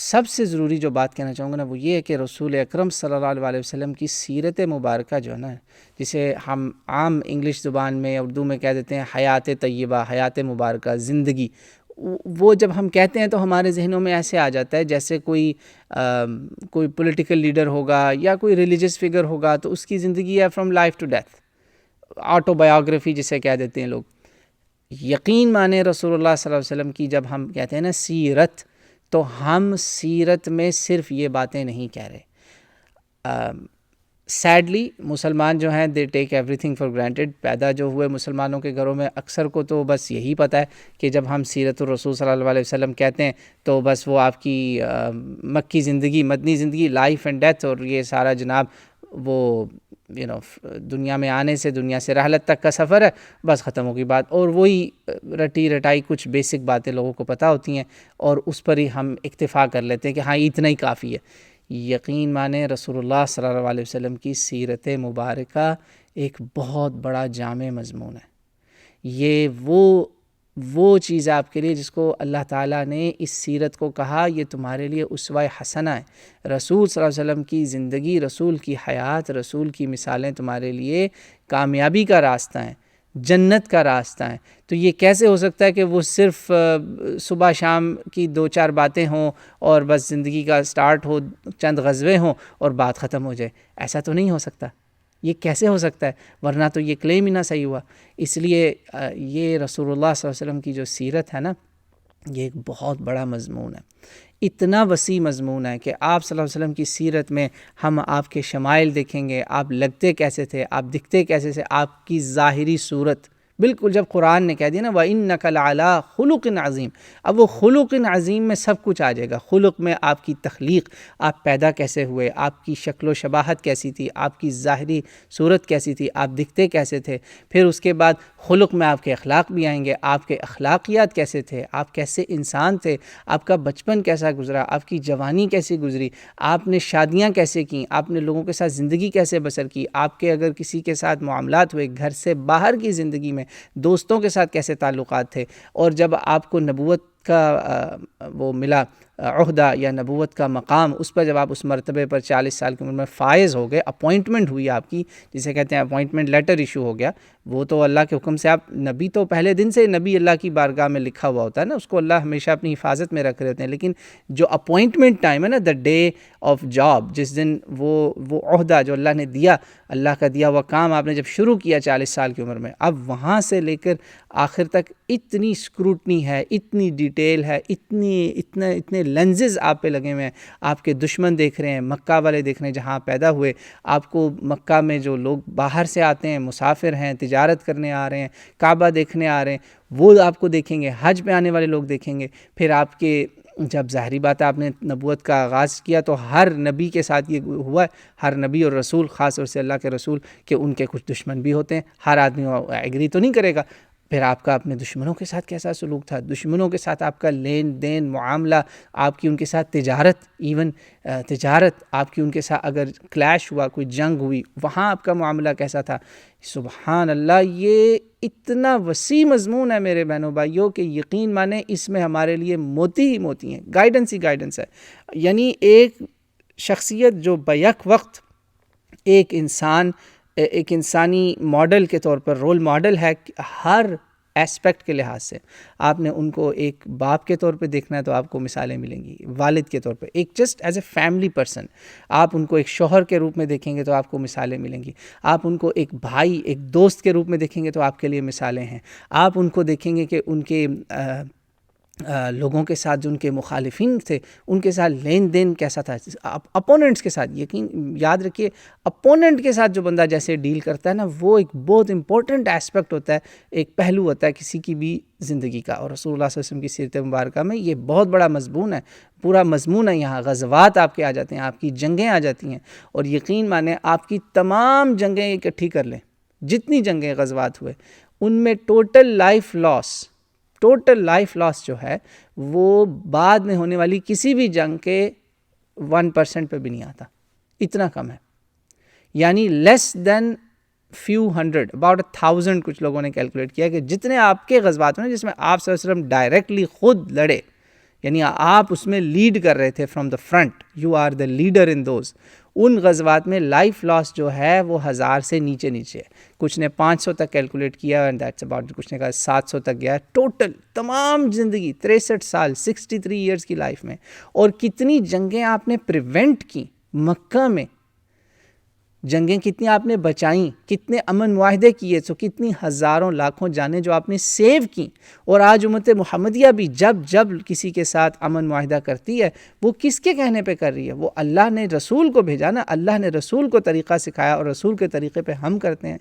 سب سے ضروری جو بات کہنا چاہوں گا نا وہ یہ ہے کہ رسول اکرم صلی اللہ علیہ وسلم کی سیرت مبارکہ جو ہے نا، جسے ہم عام انگلش زبان میں اردو میں کہہ دیتے ہیں حیات طیبہ، حیات مبارکہ، زندگی، وہ جب ہم کہتے ہیں تو ہمارے ذہنوں میں ایسے آ جاتا ہے جیسے کوئی پولیٹیکل لیڈر ہوگا یا کوئی ریلیجس فگر ہوگا تو اس کی زندگی ہے from life to death, autobiography جسے کہہ دیتے ہیں لوگ۔ یقین مانے رسول اللہ صلی اللہ علیہ وسلم کی جب ہم کہتے ہیں نا سیرت، تو ہم سیرت میں صرف یہ باتیں نہیں کہہ رہے۔ سیڈلی مسلمان جو ہیں they take everything for granted, پیدا جو ہوئے مسلمانوں کے گھروں میں اکثر کو تو بس یہی پتہ ہے کہ جب ہم سیرت الرسول صلی اللہ علیہ وسلم کہتے ہیں تو بس وہ آپ کی مکی زندگی، مدنی زندگی، لائف اینڈ ڈیتھ، اور یہ سارا جناب وہ دنیا میں آنے سے، دنیا سے رحلت تک کا سفر ہے، بس ختم ہوگی بات، اور وہی رٹی رٹائی کچھ بیسک باتیں لوگوں کو پتہ ہوتی ہیں اور اس پر ہی ہم اکتفا کر لیتے ہیں کہ ہاں اتنا ہی کافی ہے۔ یقین مانیں رسول اللہ صلی اللہ علیہ وسلم کی سیرت مبارکہ ایک بہت بڑا جامع مضمون ہے۔ یہ وہ چیز آپ کے لیے جس کو اللہ تعالیٰ نے اس سیرت کو کہا یہ تمہارے لیے اسوہ حسنہ ہے۔ رسول صلی اللہ علیہ وسلم کی زندگی، رسول کی حیات، رسول کی مثالیں تمہارے لیے کامیابی کا راستہ ہیں، جنت کا راستہ ہیں۔ تو یہ کیسے ہو سکتا ہے کہ وہ صرف صبح شام کی 2-4 باتیں ہوں اور بس زندگی کا سٹارٹ ہو، چند غزوے ہوں اور بات ختم ہو جائے؟ ایسا تو نہیں ہو سکتا۔ یہ کیسے ہو سکتا ہے؟ ورنہ تو یہ کلیم ہی نہ صحیح ہوا۔ اس لیے یہ رسول اللہ صلی اللہ علیہ وسلم کی جو سیرت ہے نا، یہ ایک بہت بڑا مضمون ہے، اتنا وسیع مضمون ہے کہ آپ صلی اللہ علیہ وسلم کی سیرت میں ہم آپ کے شمائل دیکھیں گے، آپ لگتے کیسے تھے، آپ دکھتے کیسے تھے، آپ کی ظاہری صورت بالکل جب قرآن نے کہہ دیا نا وَإِنَّكَ لَعَلَىٰ خُلُقٍ عَظِيمٍ، اب وہ خلق عظیم میں سب کچھ آ جائے گا۔ خلق میں آپ کی تخلیق، آپ پیدا کیسے ہوئے، آپ کی شکل و شباہت کیسی تھی، آپ کی ظاہری صورت کیسی تھی، آپ دکھتے کیسے تھے، پھر اس کے بعد خلق میں آپ کے اخلاق بھی آئیں گے، آپ کے اخلاقیات کیسے تھے، آپ کیسے انسان تھے، آپ کا بچپن کیسا گزرا، آپ کی جوانی کیسی گزری، آپ نے شادیاں کیسے کیں، آپ نے لوگوں کے ساتھ زندگی کیسے بسر کی، آپ کے اگر کسی کے ساتھ معاملات ہوئے گھر سے باہر کی زندگی میں، دوستوں کے ساتھ کیسے تعلقات تھے، اور جب آپ کو نبوت کا وہ ملا عہدہ یا نبوت کا مقام، اس پر جب آپ اس مرتبے پر 40 سال کی عمر میں فائز ہو گئے، اپوائنٹمنٹ ہوئی آپ کی، جسے کہتے ہیں اپوائنٹمنٹ لیٹر ایشو ہو گیا، وہ تو اللہ کے حکم سے آپ نبی تو پہلے دن سے نبی اللہ کی بارگاہ میں لکھا ہوا ہوتا ہے نا، اس کو اللہ ہمیشہ اپنی حفاظت میں رکھ رہے ہوتے ہیں، لیکن جو اپوائنٹمنٹ ٹائم ہے نا، دا ڈے آف جاب، جس دن وہ عہدہ جو اللہ نے دیا، اللہ کا دیا ہوا کام آپ نے جب شروع کیا 40 سال کی عمر میں، اب وہاں سے لے کر آخر تک اتنی سکروٹنی ہے، اتنی ڈیٹیل ہے، اتنے لینزز آپ پہ لگے ہوئے ہیں، آپ کے دشمن دیکھ رہے ہیں، مکہ والے دیکھ رہے ہیں جہاں پیدا ہوئے، آپ کو مکہ میں جو لوگ باہر سے آتے ہیں، مسافر ہیں، تجارت کرنے آ رہے ہیں، کعبہ دیکھنے آ رہے ہیں، وہ آپ کو دیکھیں گے، حج پہ آنے والے لوگ دیکھیں گے، پھر آپ کے جب ظاہری بات ہے آپ نے نبوت کا آغاز کیا تو ہر نبی کے ساتھ یہ ہوا ہے، ہر نبی اور رسول، خاص طور سے اللہ کے رسول، کہ ان کے کچھ دشمن بھی ہوتے ہیں، ہر آدمی ایگری تو نہیں کرے گا۔ پھر آپ کا اپنے دشمنوں کے ساتھ کیسا سلوک تھا، دشمنوں کے ساتھ آپ کا لین دین معاملہ، آپ کی ان کے ساتھ تجارت، ایون تجارت آپ کی ان کے ساتھ اگر کلیش ہوا، کوئی جنگ ہوئی، وہاں آپ کا معاملہ کیسا تھا۔ سبحان اللہ، یہ اتنا وسیع مضمون ہے میرے بہنوں بھائیوں کہ یقین مانیں اس میں ہمارے لیے موتی ہی موتی ہیں، گائیڈنس ہی گائیڈنس ہے۔ یعنی ایک شخصیت جو بیک وقت ایک انسانی ماڈل کے طور پر رول ماڈل ہے ہر ایسپیکٹ کے لحاظ سے، آپ نے ان کو ایک باپ کے طور پہ دیکھنا ہے تو آپ کو مثالیں ملیں گی، والد کے طور پہ، ایک just as a family person آپ ان کو ایک شوہر کے روپ میں دیکھیں گے تو آپ کو مثالیں ملیں گی، آپ ان کو ایک بھائی، ایک دوست کے روپ میں دیکھیں گے تو آپ کے لیے مثالیں ہیں، آپ ان کو دیکھیں گے کہ ان کے لوگوں کے ساتھ جو ان کے مخالفین تھے ان کے ساتھ لین دین کیسا تھا، اپوننٹس کے ساتھ، یاد رکھیے اپوننٹ کے ساتھ جو بندہ جیسے ڈیل کرتا ہے نا، وہ ایک بہت امپورٹنٹ ایسپیکٹ ہوتا ہے، ایک پہلو ہوتا ہے کسی کی بھی زندگی کا، اور رسول اللہ صلی اللہ علیہ وسلم کی سیرت مبارکہ میں یہ بہت بڑا مضمون ہے، پورا مضمون ہے، یہاں غزوات آپ کے آ جاتے ہیں، آپ کی جنگیں آ جاتی ہیں، اور یقین مانیں آپ کی تمام جنگیں اکٹھی کر لیں، جتنی جنگیں غزوات ہوئے ان میں ٹوٹل لائف لاس جو ہے وہ بعد میں ہونے والی کسی بھی جنگ کے 1% پہ بھی نہیں آتا، اتنا کم ہے، یعنی لیس دین few hundred، about 1000 کچھ لوگوں نے کیلکولیٹ کیا کہ جتنے آپ کے غزوات ہیں جس میں آپ صلی اللہ علیہ وسلم ڈائریکٹلی خود لڑے، یعنی آپ اس میں لیڈ کر رہے تھے from the front, you are the leader in those. ان غزوات میں لائف لاس جو ہے وہ 1000 سے نیچے ہے. کچھ نے 500 تک کیلکولیٹ کیا اینڈ دیٹس اباؤٹ، کچھ نے کہا 700 تک گیا ٹوٹل تمام زندگی 63 سال 63 ایئرس کی لائف میں. اور کتنی جنگیں آپ نے پریونٹ کی مکہ میں، جنگیں کتنی آپ نے بچائیں، کتنے امن معاہدے کیے، تو کتنی ہزاروں لاکھوں جانیں جو آپ نے سیو کی. اور آج امت محمدیہ بھی جب کسی کے ساتھ امن معاہدہ کرتی ہے وہ کس کے کہنے پہ کر رہی ہے؟ وہ اللہ نے رسول کو بھیجا نا، اللہ نے رسول کو طریقہ سکھایا اور رسول کے طریقے پہ ہم کرتے ہیں.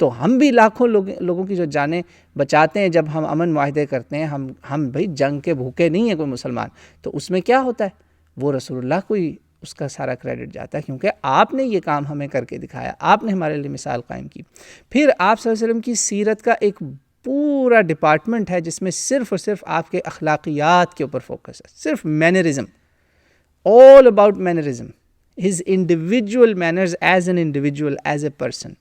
تو ہم بھی لاکھوں لوگوں کی جو جانیں بچاتے ہیں جب ہم امن معاہدے کرتے ہیں. ہم بھائی جنگ کے بھوکے نہیں ہیں کوئی مسلمان. تو اس میں کیا ہوتا ہے؟ وہ رسول اللہ کو ہی اس کا سارا کریڈٹ جاتا ہے، کیونکہ آپ نے یہ کام ہمیں کر کے دکھایا، آپ نے ہمارے لیے مثال قائم کی. پھر آپ صلی اللہ علیہ وسلم کی سیرت کا ایک پورا ڈپارٹمنٹ ہے جس میں صرف اور صرف آپ کے اخلاقیات کے اوپر فوکس ہے، صرف mannerism, all about mannerism, his individual manners as an individual, as a person.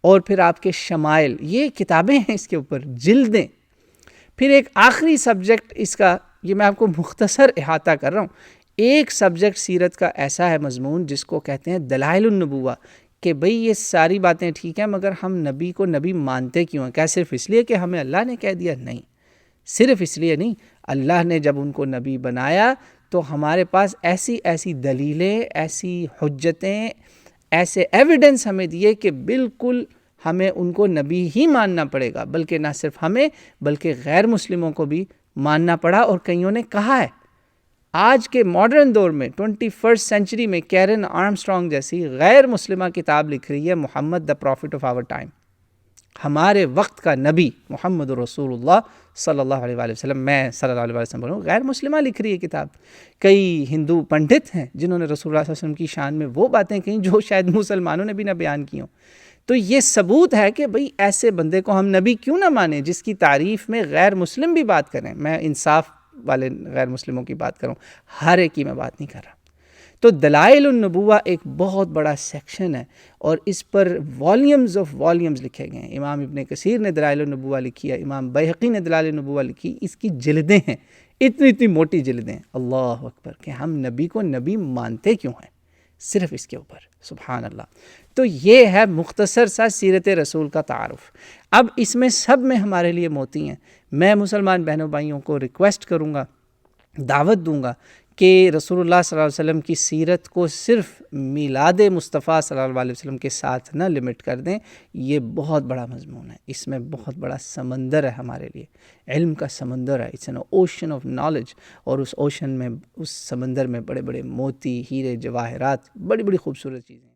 اور پھر آپ کے شمائل، یہ کتابیں ہیں اس کے اوپر، جلدیں. پھر ایک آخری سبجیکٹ اس کا، یہ میں آپ کو مختصر احاطہ کر رہا ہوں. ایک سبجیکٹ سیرت کا ایسا ہے مضمون جس کو کہتے ہیں دلائل النبوہ، کہ بھئی یہ ساری باتیں ٹھیک ہیں مگر ہم نبی کو نبی مانتے کیوں ہیں؟ کیا صرف اس لیے کہ ہمیں اللہ نے کہہ دیا؟ نہیں، صرف اس لیے نہیں. اللہ نے جب ان کو نبی بنایا تو ہمارے پاس ایسی دلیلیں، ایسی حجتیں، ایسے ایویڈنس ہمیں دیے کہ بالکل ہمیں ان کو نبی ہی ماننا پڑے گا. بلکہ نہ صرف ہمیں بلکہ غیر مسلموں کو بھی ماننا پڑا. اور کئیوں نے کہا ہے آج کے ماڈرن دور میں 21 سینچری میں کیرن آرمسٹرانگ جیسی غیر مسلمہ کتاب لکھ رہی ہے، محمد دا پروفٹ آف آور ٹائم، ہمارے وقت کا نبی محمد رسول اللہ صلی اللہ علیہ وآلہ وسلم. میں صلی اللہ علیہ وسلم بولوں، غیر مسلمہ لکھ رہی ہے کتاب. کئی ہندو پنڈت ہیں جنہوں نے رسول اللہ صلی اللہ علیہ وسلم کی شان میں وہ باتیں کہیں جو شاید مسلمانوں نے بھی نہ بیان کی ہوں. تو یہ ثبوت ہے کہ بھئی ایسے بندے کو ہم نبی کیوں نہ مانیں جس کی تعریف میں غیر مسلم بھی بات کریں. میں انصاف والے غیر مسلموں کی بات کروں، ہر ایک کی میں بات نہیں کر رہا. تو دلائل النبوہ ایک بہت بڑا سیکشن ہے اور اس پر والیومز آف والیومز لکھے گئے ہیں. امام ابن کثیر نے دلائل النبوہ لکھی ہے، امام بیہقی نے دلائل النبوہ لکھی. اس کی جلدیں ہیں، اتنی موٹی جلدیں. اللہ اکبر، کہ ہم نبی کو نبی مانتے کیوں ہیں؟ صرف اس کے اوپر. سبحان اللہ. تو یہ ہے مختصر سا سیرت رسول کا تعارف. اب اس میں سب میں ہمارے لیے موتی ہیں. میں مسلمان بہنوں بھائیوں کو ریکویسٹ کروں گا، دعوت دوں گا کہ رسول اللہ صلی اللہ علیہ وسلم کی سیرت کو صرف میلاد مصطفیٰ صلی اللہ علیہ وسلم کے ساتھ نہ لمٹ کر دیں. یہ بہت بڑا مضمون ہے، اس میں بہت بڑا سمندر ہے ہمارے لیے، علم کا سمندر ہے. It's an ocean of knowledge. اور اس اوشن میں، اس سمندر میں بڑے بڑے موتی، ہیرے، جواہرات، بڑی بڑی خوبصورت چیزیں.